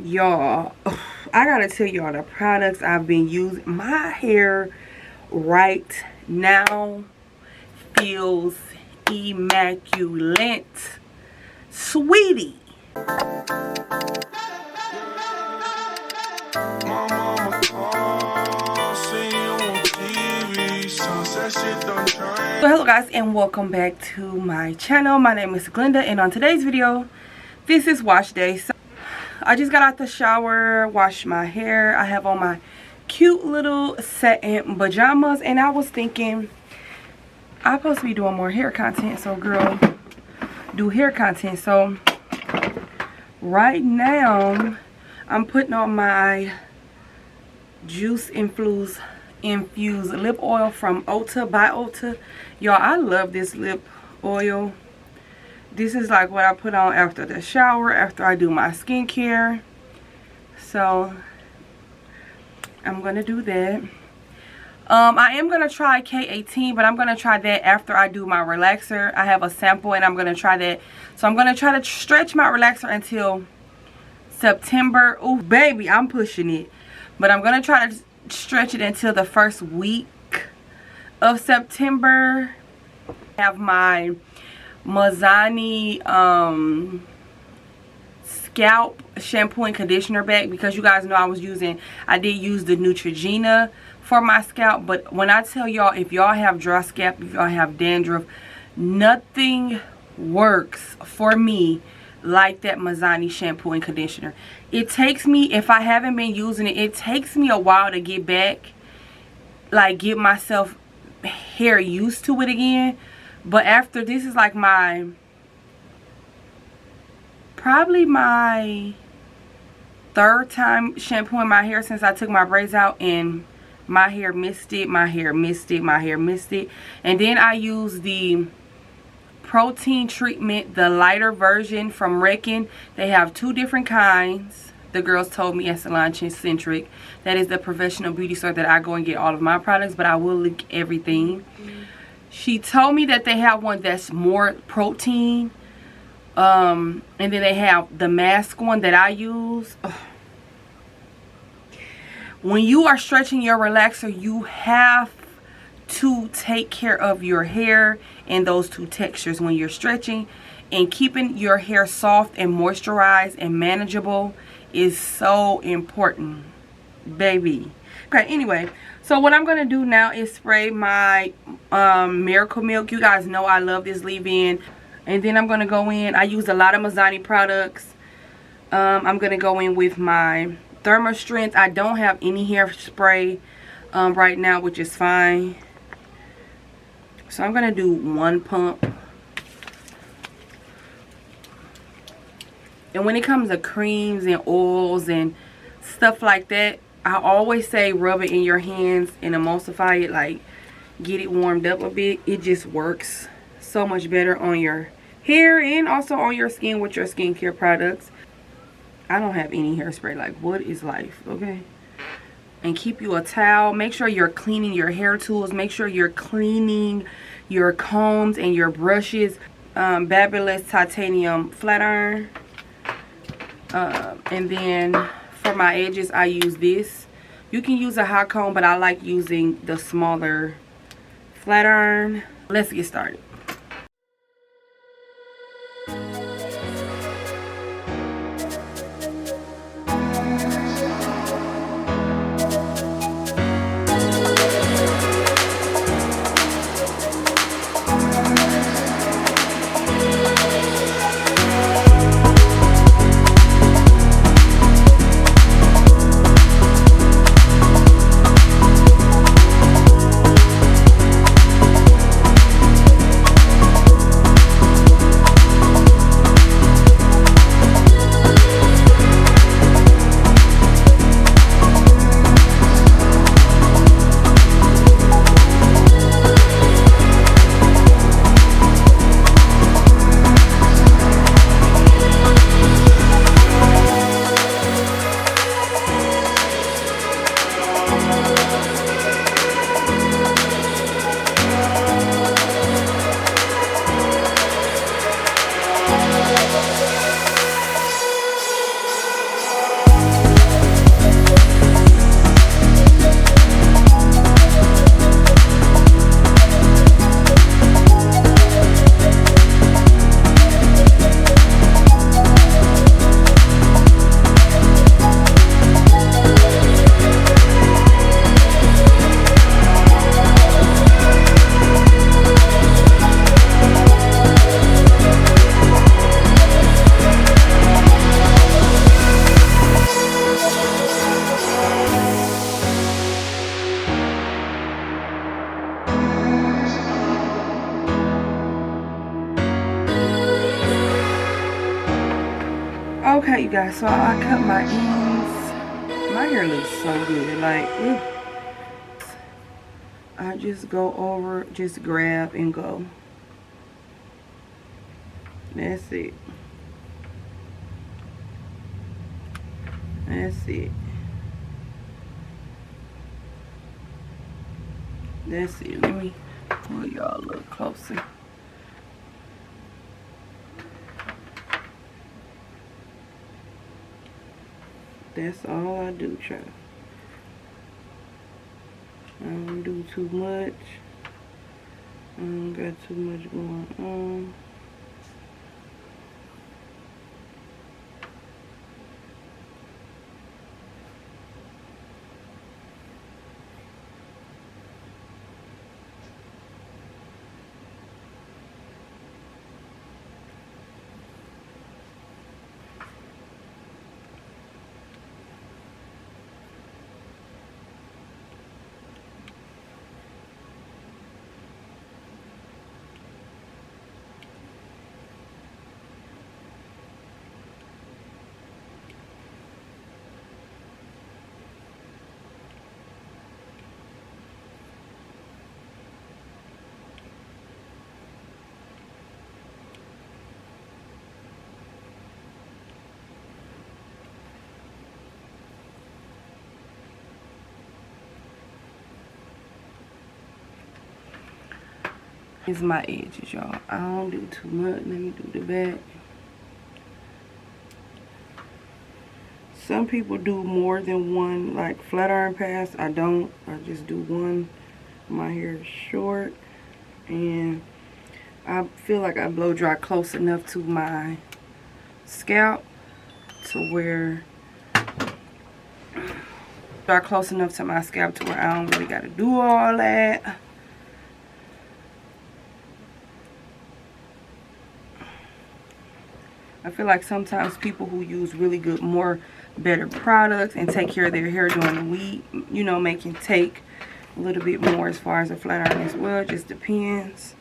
Y'all, I gotta tell y'all the products I've been using. My hair right now feels immaculate, sweetie. So hello guys, and welcome back to my channel. My name is Glinda, and on today's video, this is wash day. So I just got out the shower, washed my hair. I have on my cute little satin pajamas, and I was thinking I'm supposed to be doing more hair content, so girl, do hair content. So right now I'm putting on my juice infused lip oil from Ulta by Ulta. Y'all, I love this lip oil. This is like what I put on after the shower, after I do my skincare. So I'm gonna do that. I am gonna try K18, but I'm gonna try that after I do my relaxer. I have a sample and I'm gonna try that. So I'm gonna try to stretch my relaxer until September. Oh baby, I'm pushing it. But I'm gonna try to stretch it until the first week of September. I have my Mazani scalp shampoo and conditioner back, because you guys know I did use the Neutrogena for my scalp. But when I tell y'all, if y'all have dry scalp, if y'all have dandruff, nothing works for me like that Mazani shampoo and conditioner. It takes me, if I haven't been using it, it takes me a while to get back, like get myself hair used to it again. But after this is like probably my third time shampooing my hair since I took my braids out, and my hair missed it, my hair missed it, my hair missed it. And then I use the protein treatment, the lighter version from Reckon. They have two different kinds. The girls told me at Salon Centric. That is the professional beauty store that I go and get all of my products, but I will link everything. She told me that they have one that's more protein, and then they have the mask one that I use. Ugh. When you are stretching your relaxer, you have to take care of your hair and those two textures when you're stretching, and keeping your hair soft and moisturized and manageable is so important, baby. Okay, anyway, so what I'm gonna do now is spray my Miracle Milk. You guys know I love this leave-in. And then I'm gonna go in, I use a lot of Mazani products. I'm gonna go in with my Thermostrength. I don't have any hairspray right now, which is fine. So I'm gonna do one pump. And when it comes to creams and oils and stuff like that, I always say rub it in your hands and emulsify it, like get it warmed up a bit. It just works so much better on your hair and also on your skin with your skincare products. I don't have any hairspray. Like, what is life? Okay. And keep you a towel. Make sure you're cleaning your hair tools. Make sure you're cleaning your combs and your brushes. Babyless titanium flat iron. And then for my edges, I use this. You can use a hot comb, but I like using the smaller flat iron. Let's get started. you guys, so I cut my ends. My hair looks so good. Like, I just go over, just grab and go. That's it. That's it. That's it. Let me pull y'all a little closer. That's all I do, child. I don't do too much. I don't got too much going on. Is my edges, y'all. I don't do too much. Let me do the back. Some people do more than one, like flat iron pass. I don't. I just do one. My hair is short, and I feel like I blow dry close enough to my scalp to where I don't really got to do all that. I feel like sometimes people who use really good, better products and take care of their hair during the week, you know, can take a little bit more as far as a flat iron as well. It just depends.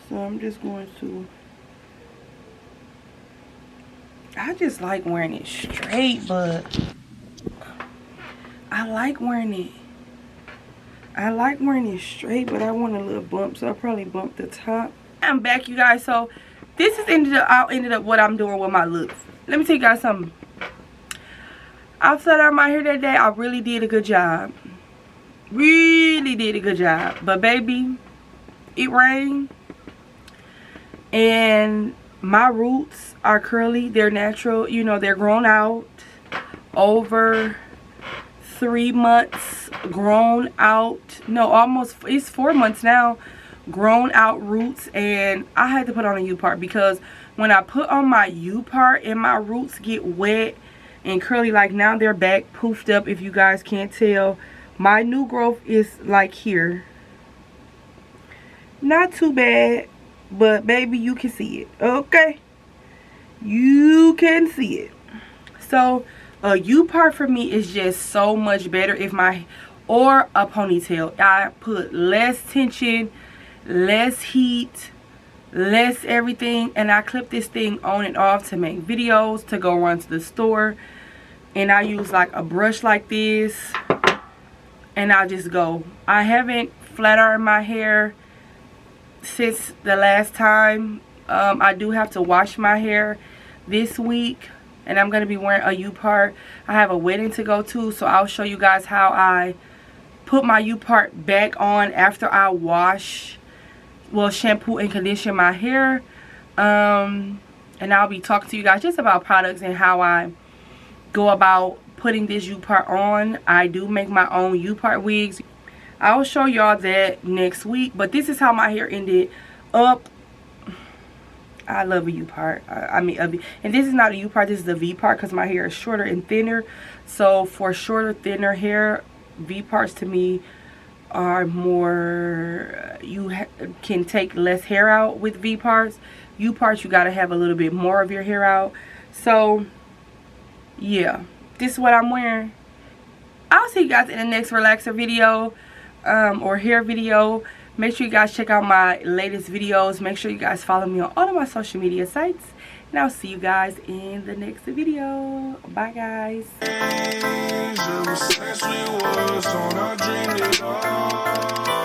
So I'm just going to, I just like wearing it straight, but I like wearing it straight, but I want a little bump, so I'll probably bump the top. I'm back, you guys. So this is ended up what I'm doing with my looks. Let me tell you guys something. I flat ironed my hair that day. I really did a good job. Really did a good job. But baby, it rained, and my roots are curly. They're natural. You know, they're grown out over 3 months. Grown out, no, almost, it's 4 months now, grown out roots. And I had to put on a U-part because when I put on my U-part and my roots get wet and curly, like now they're back poofed up. If you guys can't tell, my new growth is like here. Not too bad, but baby, you can see it. Okay, you can see it. So a U-part for me is just so much better. If my, or a ponytail, I put less tension, less heat, less everything, and I clip this thing on and off to make videos, to go run to the store, and I use like a brush like this, and I'll just go. I haven't flat ironed my hair since the last time. I do have to wash my hair this week, and I'm going to be wearing a U-part. I have a wedding to go to, so I'll show you guys how I put my U-part back on after I wash, well, shampoo and condition my hair. And I'll be talking to you guys just about products and how I go about putting this U-part on. I do make my own U-part wigs. I'll show y'all that next week, but this is how my hair ended up. I love a U-part. And this is not a U-part, this is a V-part because my hair is shorter and thinner. So for shorter, thinner hair, V-parts to me are more, you can take less hair out with V-parts. U-parts, you got to have a little bit more of your hair out. So yeah, this is what I'm wearing. I'll see you guys in the next relaxer video or hair video. Make sure you guys check out my latest videos. Make sure you guys follow me on all of my social media sites. And I'll see you guys in the next video. Bye, guys.